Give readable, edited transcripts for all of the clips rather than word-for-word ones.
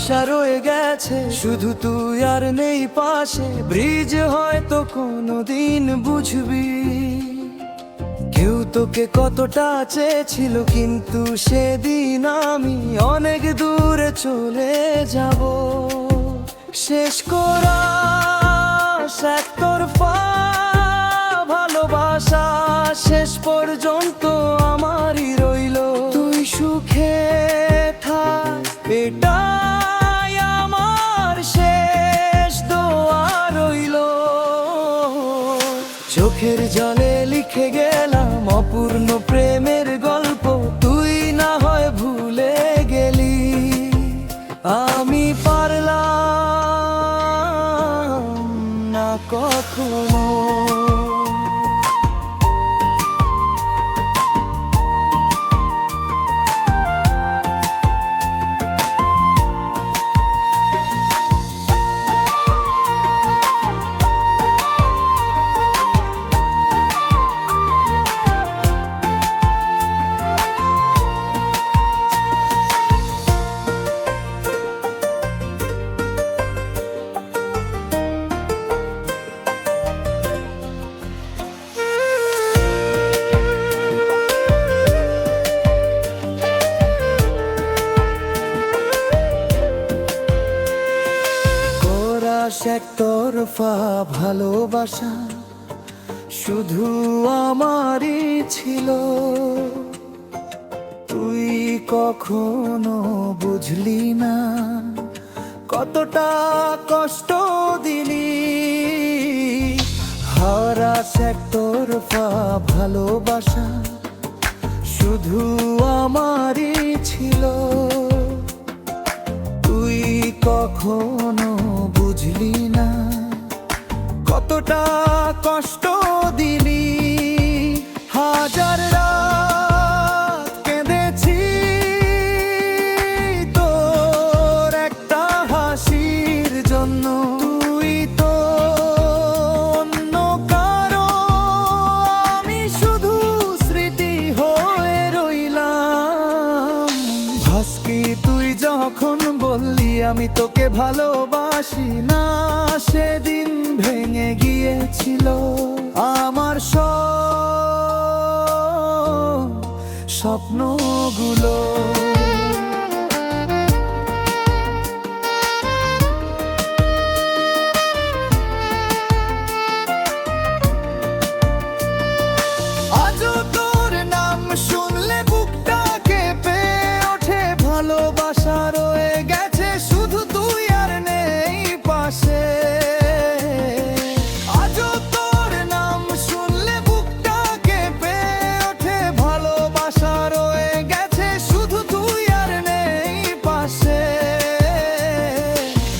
আশা রয়ে গেছে, শুধু তুই আর নেই পাশে। ব্রিজ হয়তো কোনোদিন বুঝবি, কেউ তোকে কতটা চেয়েছিল, কিন্তু সেদিন আমি অনেক দূরে চলে যাব। শেষ করা একতরফা ভালোবাসা শেষ পর্যন্ত আমারই রইল। তুই সুখে থাক, এটাই আমার শেষ দোয়া রইল। চোখের জলে লিখে গেলাম অপূর্ণ প্রেমের গল্প, তুই না হয় ভুলে গেলি, আমি পারলাম না কখনো। একতরফা ভালোবাসা শুধু আমারই ছিল, তুই কখনো বুঝলি না কতটা কষ্ট দিলি। হারাস একতরফা ভালোবাসা শুধু আমারই ছিল, তুই কখনো বুঝলি না কতটা কষ্ট দিলি। হাজার রাত কেঁদেছি তোর একটা হাসির জন্য, তুই তো অন্য কারো, আমি শুধু স্মৃতি হয়ে রইলাম। ভাস্কি তুই যখন বললি আমি তোকে ভালোবাসি না, সেদিন ভেঙে গিয়েছিল আমার সব স্বপ্নগুলো। আজও তোর নাম শুনলে বুকটা কেঁপে ওঠে, ভালোবাসা রয়ে গেছে শুধু তুই আর নেই পাশে। আজও তোর নাম শুনলে বুকটা কেঁপে ওঠে, ভালোবাসা রয়ে গেছে শুধু তুই আর নেই পাশে।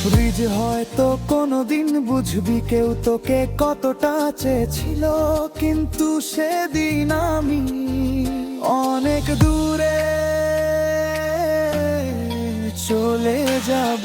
ব্রিজ হয়তো কোনোদিন বুঝবি, কেউ তোকে কতটা চেয়েছিল, কিন্তু সেদিন আমি অনেক দূরে চলে যাব।